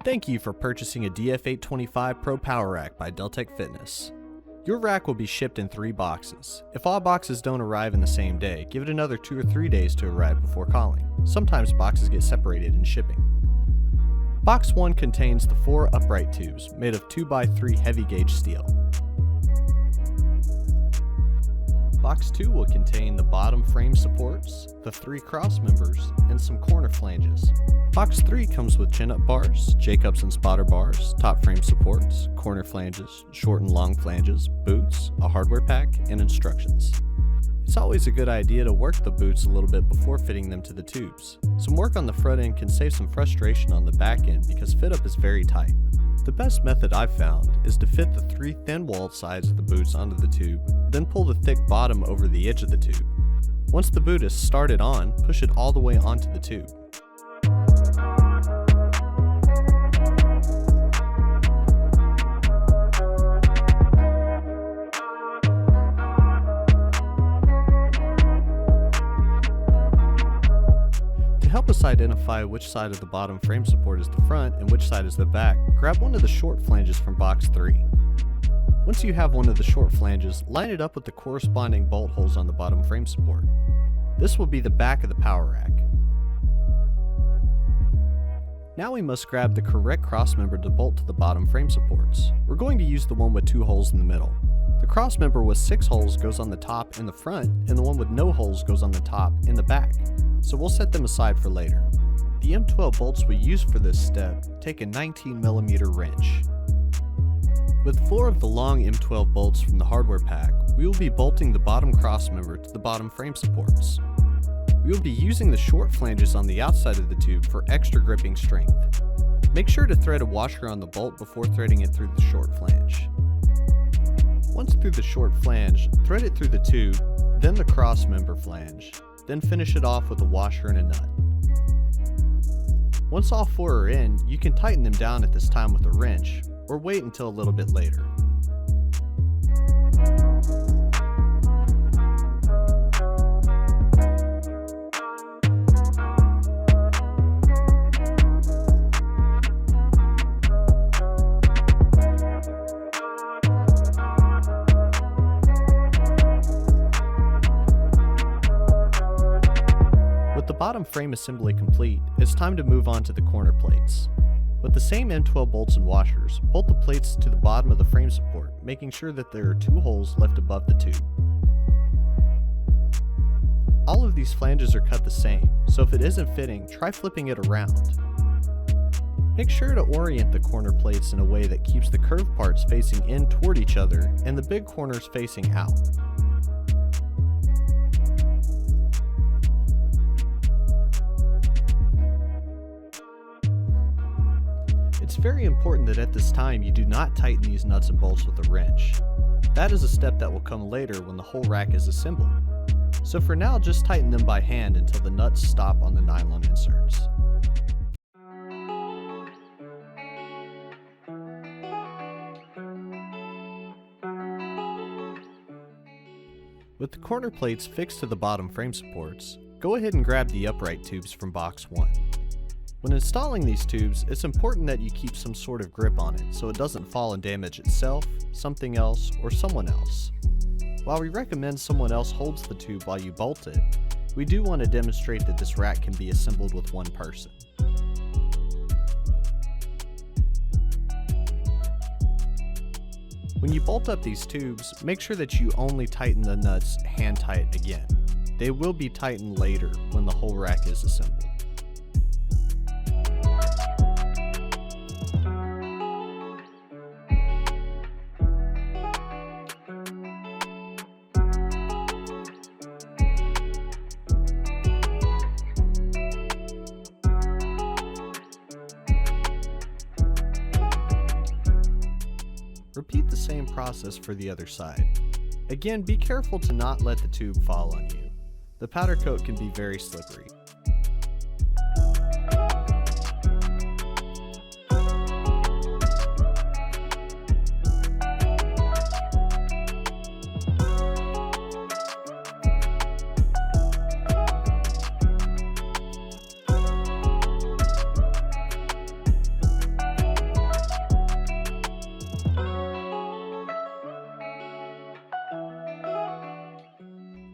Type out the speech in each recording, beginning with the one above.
Thank you for purchasing a DF825 Pro Power Rack by Deltec Fitness. Your rack will be shipped in 3 boxes. If all boxes don't arrive in the same day, give it another 2 or 3 days to arrive before calling. Sometimes boxes get separated in shipping. Box 1 contains the 4 upright tubes made of 2x3 heavy gauge steel. Box 2 will contain the bottom frame supports, the 3 cross members, and some corner flanges. Box 3 comes with chin-up bars, Jacobs and spotter bars, top frame supports, corner flanges, short and long flanges, boots, a hardware pack, and instructions. It's always a good idea to work the boots a little bit before fitting them to the tubes. Some work on the front end can save some frustration on the back end because fit-up is very tight. The best method I've found is to fit the 3 thin-walled sides of the boots onto the tube, then pull the thick bottom over the edge of the tube. Once the boot is started on, push it all the way onto the tube. To help us identify which side of the bottom frame support is the front and which side is the back, grab one of the short flanges from box 3. Once you have one of the short flanges, line it up with the corresponding bolt holes on the bottom frame support. This will be the back of the power rack. Now we must grab the correct crossmember to bolt to the bottom frame supports. We're going to use the one with 2 holes in the middle. The crossmember with 6 holes goes on the top and the front, and the one with no holes goes on the top and the back, so we'll set them aside for later. The M12 bolts we use for this step take a 19mm wrench. With 4 of the long M12 bolts from the hardware pack, we will be bolting the bottom crossmember to the bottom frame supports. We will be using the short flanges on the outside of the tube for extra gripping strength. Make sure to thread a washer on the bolt before threading it through the short flange. Once through the short flange, thread it through the tube, then the crossmember flange, then finish it off with a washer and a nut. Once all 4 are in, you can tighten them down at this time with a wrench, or wait until a little bit later. With the bottom frame assembly complete, it's time to move on to the corner plates. With the same M12 bolts and washers, bolt the plates to the bottom of the frame support, making sure that there are 2 holes left above the tube. All of these flanges are cut the same, so if it isn't fitting, try flipping it around. Make sure to orient the corner plates in a way that keeps the curved parts facing in toward each other and the big corners facing out. It's very important that at this time you do not tighten these nuts and bolts with a wrench. That is a step that will come later when the whole rack is assembled. So for now, just tighten them by hand until the nuts stop on the nylon inserts. With the corner plates fixed to the bottom frame supports, go ahead and grab the upright tubes from box 1. When installing these tubes, it's important that you keep some sort of grip on it so it doesn't fall and damage itself, something else, or someone else. While we recommend someone else holds the tube while you bolt it, we do want to demonstrate that this rack can be assembled with one person. When you bolt up these tubes, make sure that you only tighten the nuts hand tight again. They will be tightened later when the whole rack is assembled. Repeat the same process for the other side. Again, be careful to not let the tube fall on you. The powder coat can be very slippery.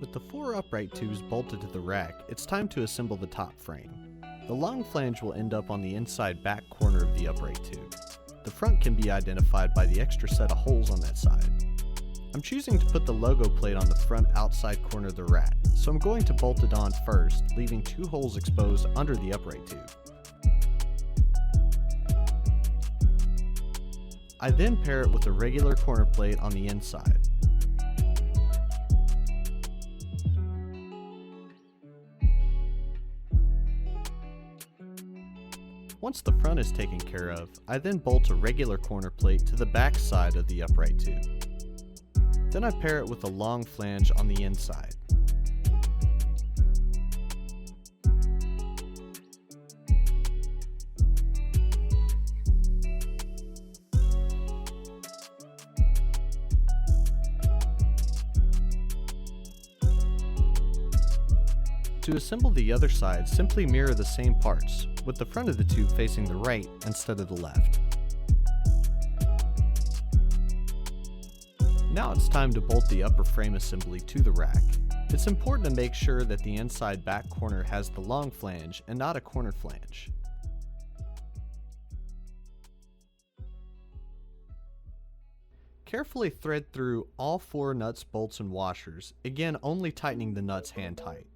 With the 4 upright tubes bolted to the rack, it's time to assemble the top frame. The long flange will end up on the inside back corner of the upright tube. The front can be identified by the extra set of holes on that side. I'm choosing to put the logo plate on the front outside corner of the rack, so I'm going to bolt it on first, leaving 2 holes exposed under the upright tube. I then pair it with a regular corner plate on the inside. Once the front is taken care of, I then bolt a regular corner plate to the back side of the upright tube. Then I pair it with a long flange on the inside. To assemble the other side, simply mirror the same parts, with the front of the tube facing the right instead of the left. Now it's time to bolt the upper frame assembly to the rack. It's important to make sure that the inside back corner has the long flange and not a corner flange. Carefully thread through all 4 nuts, bolts, and washers, again only tightening the nuts hand tight.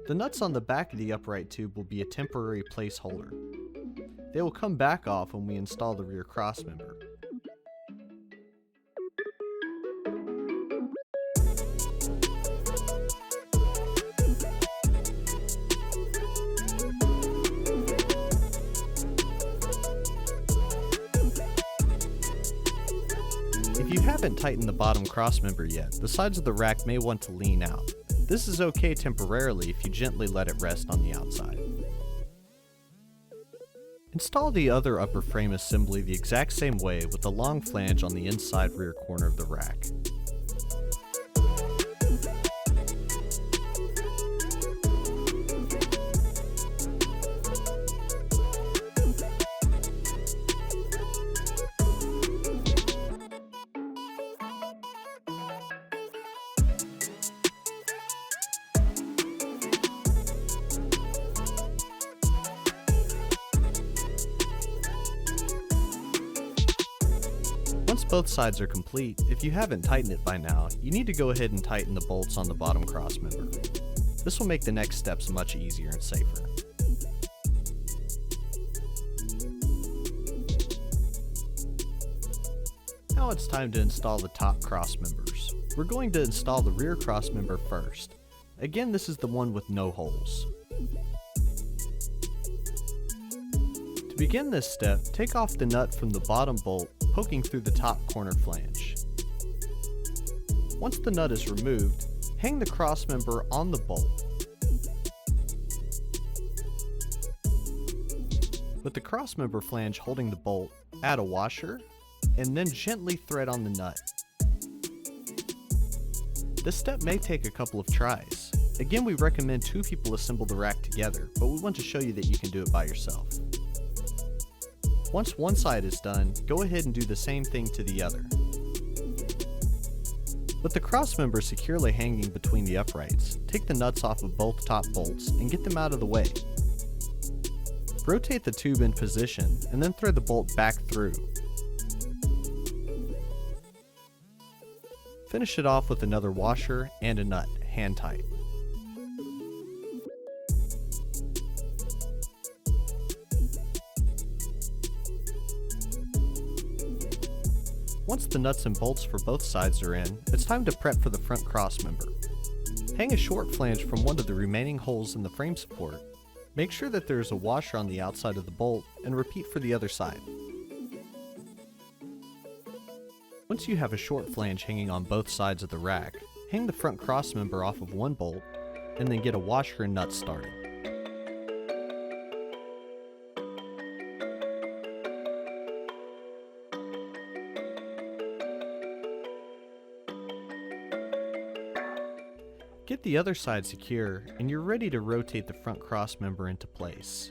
The nuts on the back of the upright tube will be a temporary placeholder. They will come back off when we install the rear crossmember. If you haven't tightened the bottom crossmember yet, the sides of the rack may want to lean out. This is okay temporarily if you gently let it rest on the outside. Install the other upper frame assembly the exact same way with the long flange on the inside rear corner of the rack. Once both sides are complete, if you haven't tightened it by now, you need to go ahead and tighten the bolts on the bottom crossmember. This will make the next steps much easier and safer. Now it's time to install the top crossmembers. We're going to install the rear crossmember first. Again, this is the one with no holes. To begin this step, take off the nut from the bottom bolt, poking through the top corner flange. Once the nut is removed, hang the crossmember on the bolt. With the crossmember flange holding the bolt, add a washer, and then gently thread on the nut. This step may take a couple of tries. Again, we recommend 2 people assemble the rack together, but we want to show you that you can do it by yourself. Once one side is done, go ahead and do the same thing to the other. With the crossmember securely hanging between the uprights, take the nuts off of both top bolts and get them out of the way. Rotate the tube in position and then thread the bolt back through. Finish it off with another washer and a nut, hand tight. Once the nuts and bolts for both sides are in, it's time to prep for the front crossmember. Hang a short flange from one of the remaining holes in the frame support. Make sure that there is a washer on the outside of the bolt, and repeat for the other side. Once you have a short flange hanging on both sides of the rack, hang the front crossmember off of one bolt, and then get a washer and nuts started. Get the other side secure, and you're ready to rotate the front crossmember into place.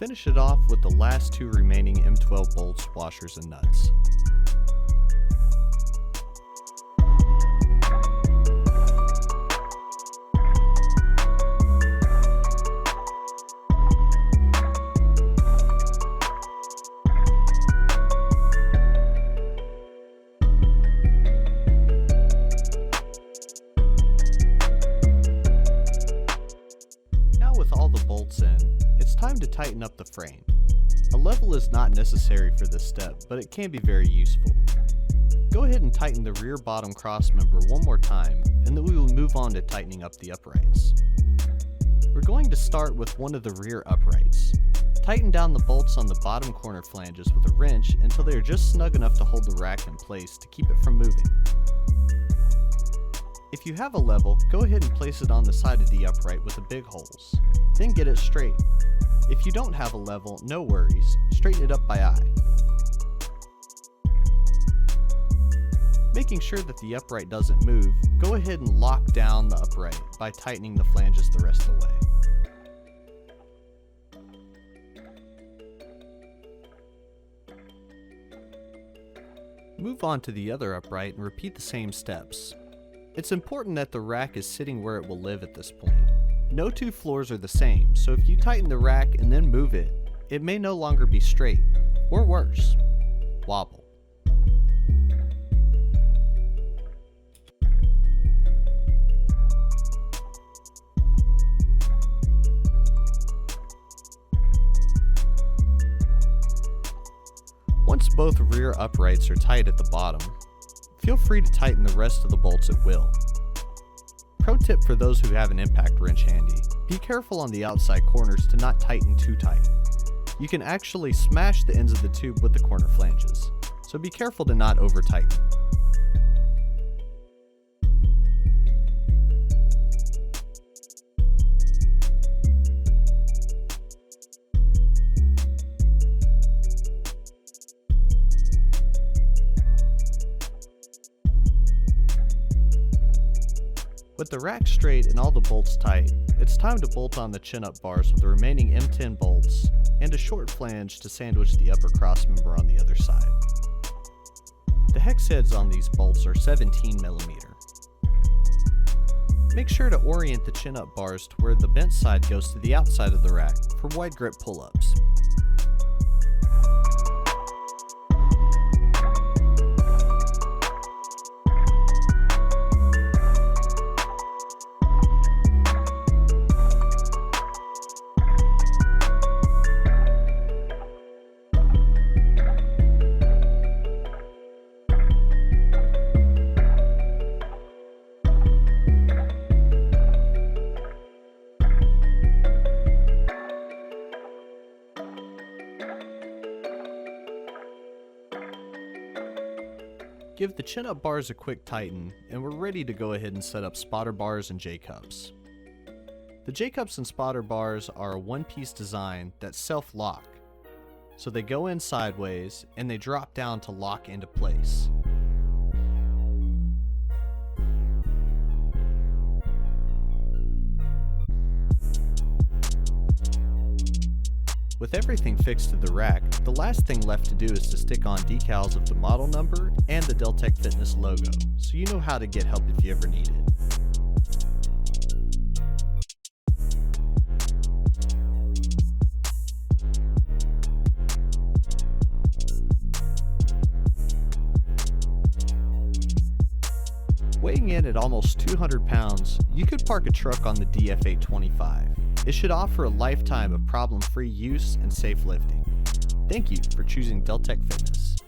Finish it off with the last two remaining M12 bolts, washers, and nuts. With all the bolts in, it's time to tighten up the frame. A level is not necessary for this step, but it can be very useful. Go ahead and tighten the rear bottom cross member one more time, and then we will move on to tightening up the uprights. We're going to start with one of the rear uprights. Tighten down the bolts on the bottom corner flanges with a wrench until they are just snug enough to hold the rack in place to keep it from moving. If you have a level, go ahead and place it on the side of the upright with the big holes. Then get it straight. If you don't have a level, no worries, straighten it up by eye. Making sure that the upright doesn't move, go ahead and lock down the upright by tightening the flanges the rest of the way. Move on to the other upright and repeat the same steps. It's important that the rack is sitting where it will live at this point. No two floors are the same, so if you tighten the rack and then move it, it may no longer be straight, or worse, wobble. Once both rear uprights are tight at the bottom, feel free to tighten the rest of the bolts at will. Pro tip for those who have an impact wrench handy, be careful on the outside corners to not tighten too tight. You can actually smash the ends of the tube with the corner flanges, so be careful to not over tighten. With the rack straight and all the bolts tight, it's time to bolt on the chin-up bars with the remaining M10 bolts and a short flange to sandwich the upper cross member on the other side. The hex heads on these bolts are 17mm. Make sure to orient the chin-up bars to where the bent side goes to the outside of the rack for wide grip pull-ups. Give the chin-up bars a quick tighten, and we're ready to go ahead and set up spotter bars and J-cups. The J-cups and spotter bars are a one-piece design that self-lock, so they go in sideways and they drop down to lock into place. With everything fixed to the rack, the last thing left to do is to stick on decals of the model number and the Deltec Fitness logo, so you know how to get help if you ever need it. Weighing in at almost 200 pounds, you could park a truck on the DF825. It should offer a lifetime of problem-free use and safe lifting. Thank you for choosing Deltec Fitness.